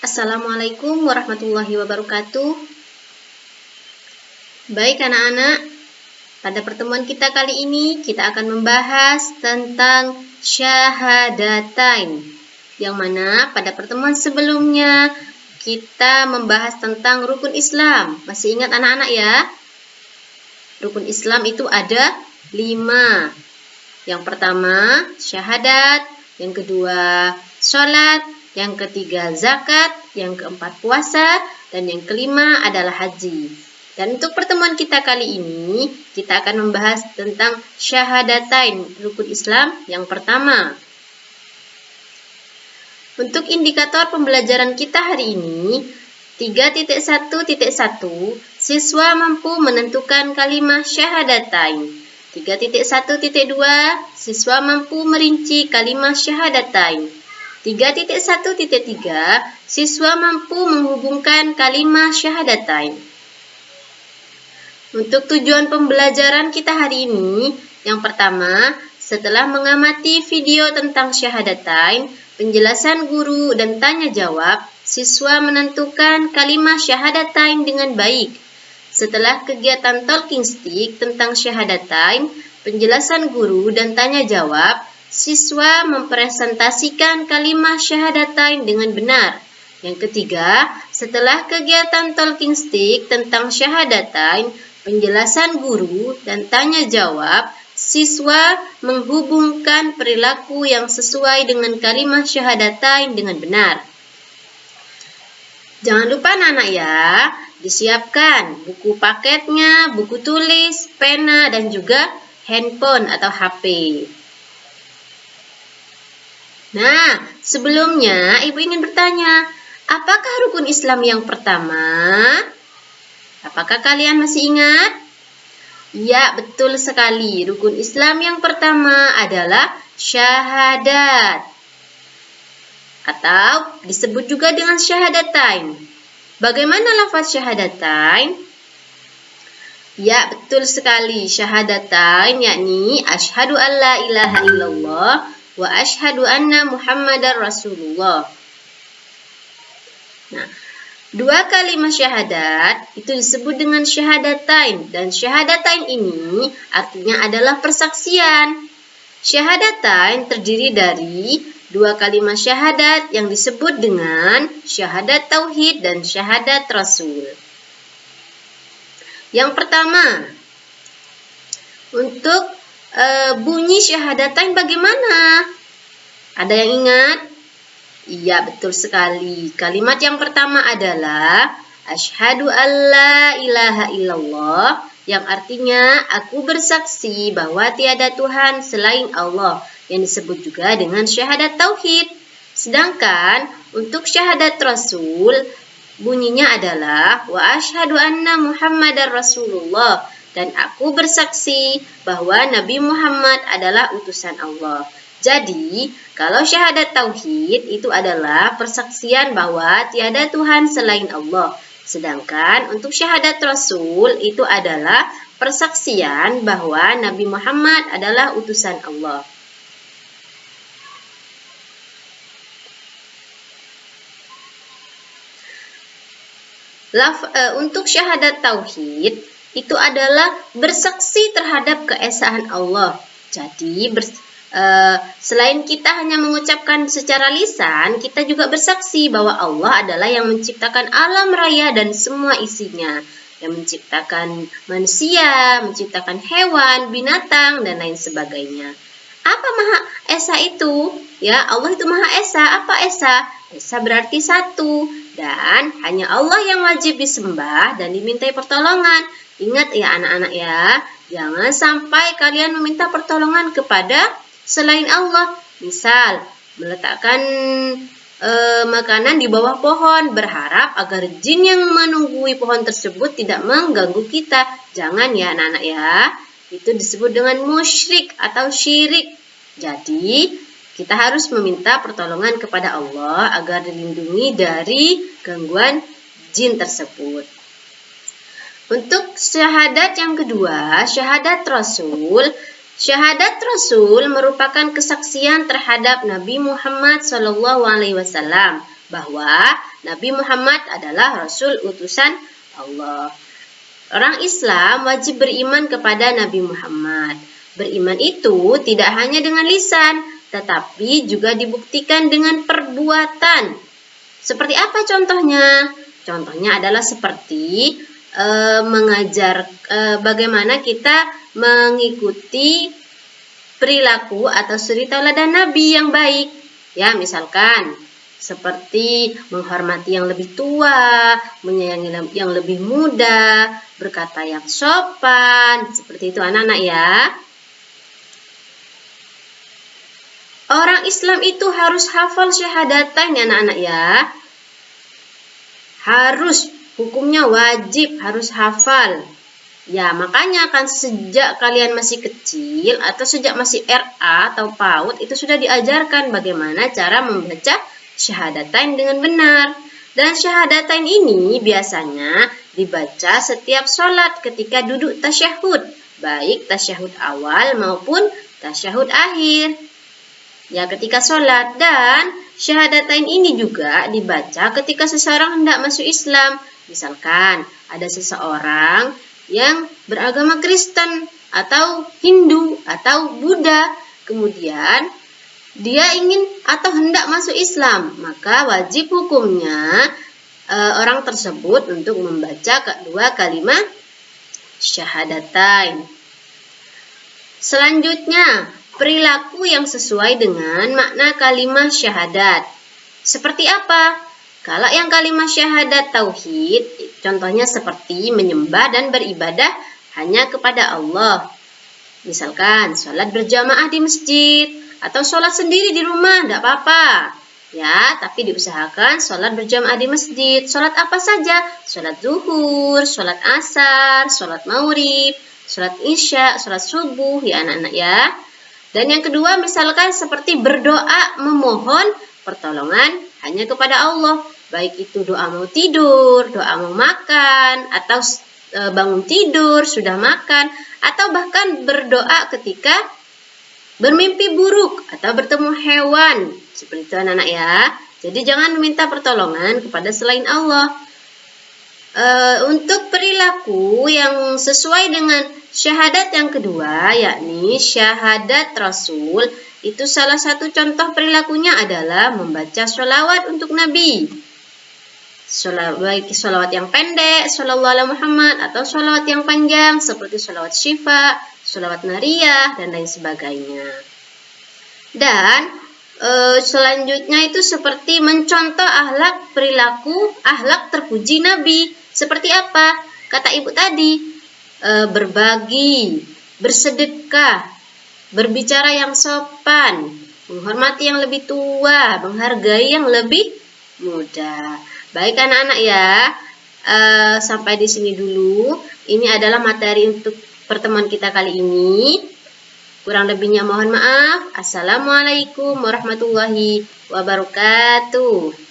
Assalamualaikum warahmatullahi wabarakatuh. Baik anak-anak, pada pertemuan kita kali ini kita akan membahas tentang syahadatain, yang mana pada pertemuan sebelumnya kita membahas tentang rukun Islam. Masih ingat anak-anak ya? Rukun Islam itu ada 5. Yang pertama syahadat, yang kedua sholat, yang ketiga zakat, yang keempat puasa, dan yang kelima adalah haji. Dan untuk pertemuan kita kali ini, kita akan membahas tentang syahadatain, rukun Islam yang pertama. Untuk indikator pembelajaran kita hari ini, 3.1.1, siswa mampu menentukan kalimat syahadatain. 3.1.2, siswa mampu merinci kalimat syahadatain. 3.1.3, siswa mampu menghubungkan kalimat syahadatain. Untuk tujuan pembelajaran kita hari ini, yang pertama, setelah mengamati video tentang syahadatain, penjelasan guru dan tanya jawab, siswa menentukan kalimat syahadatain dengan baik. Setelah kegiatan talking stick tentang syahadatain, penjelasan guru dan tanya jawab, siswa mempresentasikan kalimat syahadatain dengan benar. Yang ketiga, setelah kegiatan talking stick tentang syahadatain, penjelasan guru dan tanya jawab, siswa menghubungkan perilaku yang sesuai dengan kalimat syahadatain dengan benar. Jangan lupa anak-anak ya, disiapkan buku paketnya, buku tulis, pena, dan juga handphone atau HP. Nah, sebelumnya Ibu ingin bertanya, apakah rukun Islam yang pertama? Apakah kalian masih ingat? Ya, betul sekali. Rukun Islam yang pertama adalah syahadat, atau disebut juga dengan syahadatain. Bagaimana lafaz syahadatain? Ya, betul sekali. Syahadatain yakni asyhadu an la ilaha illallah wa asyhadu anna Muhammadar Rasulullah. Nah, 2 kalimat syahadat itu disebut dengan syahadatain, dan syahadatain ini artinya adalah persaksian. Syahadatain terdiri dari 2 kalimat syahadat yang disebut dengan syahadat tauhid dan syahadat rasul. Yang pertama, untuk bunyi syahadatain bagaimana? Ada yang ingat? Iya, betul sekali. Kalimat yang pertama adalah asyhadu alla ilaha illallah, yang artinya aku bersaksi bahwa tiada Tuhan selain Allah, yang disebut juga dengan syahadat tauhid. Sedangkan untuk syahadat rasul, bunyinya adalah wa asyhadu anna Muhammadar Rasulullah, dan aku bersaksi bahwa Nabi Muhammad adalah utusan Allah. Jadi, kalau syahadat tauhid itu adalah persaksian bahwa tiada Tuhan selain Allah. Sedangkan untuk syahadat rasul itu adalah persaksian bahwa Nabi Muhammad adalah utusan Allah. Untuk syahadat tauhid itu adalah bersaksi terhadap keesaan Allah. Jadi selain kita hanya mengucapkan secara lisan, kita juga bersaksi bahwa Allah adalah yang menciptakan alam raya dan semua isinya, yang menciptakan manusia, menciptakan hewan, binatang, dan lain sebagainya. Apa Maha Esa itu? Ya, Allah itu Maha Esa. Apa Esa? Esa berarti satu, dan hanya Allah yang wajib disembah dan dimintai pertolongan. Ingat ya anak-anak ya, jangan sampai kalian meminta pertolongan kepada selain Allah. Misal, meletakkan makanan di bawah pohon, berharap agar jin yang menunggui pohon tersebut tidak mengganggu kita. Jangan ya anak-anak ya. Itu disebut dengan musyrik atau syirik. Jadi, kita harus meminta pertolongan kepada Allah agar dilindungi dari gangguan jin tersebut. Untuk syahadat yang kedua, syahadat rasul. Syahadat rasul merupakan kesaksian terhadap Nabi Muhammad SAW bahwa Nabi Muhammad adalah Rasul utusan Allah. Orang Islam wajib beriman kepada Nabi Muhammad. Beriman itu tidak hanya dengan lisan, tetapi juga dibuktikan dengan perbuatan. Seperti apa contohnya? Contohnya adalah seperti mengajar bagaimana kita mengikuti perilaku atau suri tauladan Nabi yang baik. Ya, misalkan seperti menghormati yang lebih tua, menyayangi yang lebih muda, berkata yang sopan, seperti itu anak-anak ya. Orang Islam itu harus hafal syahadatain ya anak-anak ya. Harus, hukumnya wajib harus hafal. Ya, makanya kan sejak kalian masih kecil atau sejak masih RA atau PAUD itu sudah diajarkan bagaimana cara membaca syahadatain dengan benar. Dan syahadatain ini biasanya dibaca setiap sholat ketika duduk tasyahud, baik tasyahud awal maupun tasyahud akhir. Ya, ketika sholat. Dan syahadatain ini juga dibaca ketika seseorang hendak masuk Islam. Misalkan ada seseorang yang beragama Kristen atau Hindu atau Buddha, kemudian dia ingin atau hendak masuk Islam, maka wajib hukumnya orang tersebut untuk membaca kedua kalimat syahadatain. Selanjutnya, perilaku yang sesuai dengan makna kalimat syahadat. Seperti apa? Kalau yang kalimat syahadat tauhid, contohnya seperti menyembah dan beribadah hanya kepada Allah. Misalkan sholat berjamaah di masjid atau sholat sendiri di rumah, tidak apa-apa. Ya, tapi diusahakan sholat berjamaah di masjid. Sholat apa saja? Sholat zuhur, sholat asar, sholat maghrib, sholat isya, sholat subuh, ya anak-anak ya. Dan yang kedua, misalkan seperti berdoa memohon pertolongan hanya kepada Allah. Baik itu doa mau tidur, doa mau makan, atau bangun tidur, sudah makan, atau bahkan berdoa ketika bermimpi buruk atau bertemu hewan. Seperti itu anak-anak ya. Jadi jangan meminta pertolongan kepada selain Allah. Untuk perilaku yang sesuai dengan syahadat yang kedua, yakni syahadat Rasul, itu salah satu contoh perilakunya adalah membaca sholawat untuk Nabi. Baik sholawat yang pendek, sholawat ala Muhammad, atau sholawat yang panjang seperti sholawat syifa, sholawat nariyah, dan lain sebagainya. Dan selanjutnya itu seperti mencontoh akhlak perilaku, akhlak terpuji Nabi. Seperti apa? Kata ibu tadi, berbagi, bersedekah, berbicara yang sopan, menghormati yang lebih tua, menghargai yang lebih muda. Baik anak-anak ya, sampai di sini dulu. Ini adalah materi untuk pertemuan kita kali ini. Kurang lebihnya mohon maaf. Assalamualaikum warahmatullahi wabarakatuh.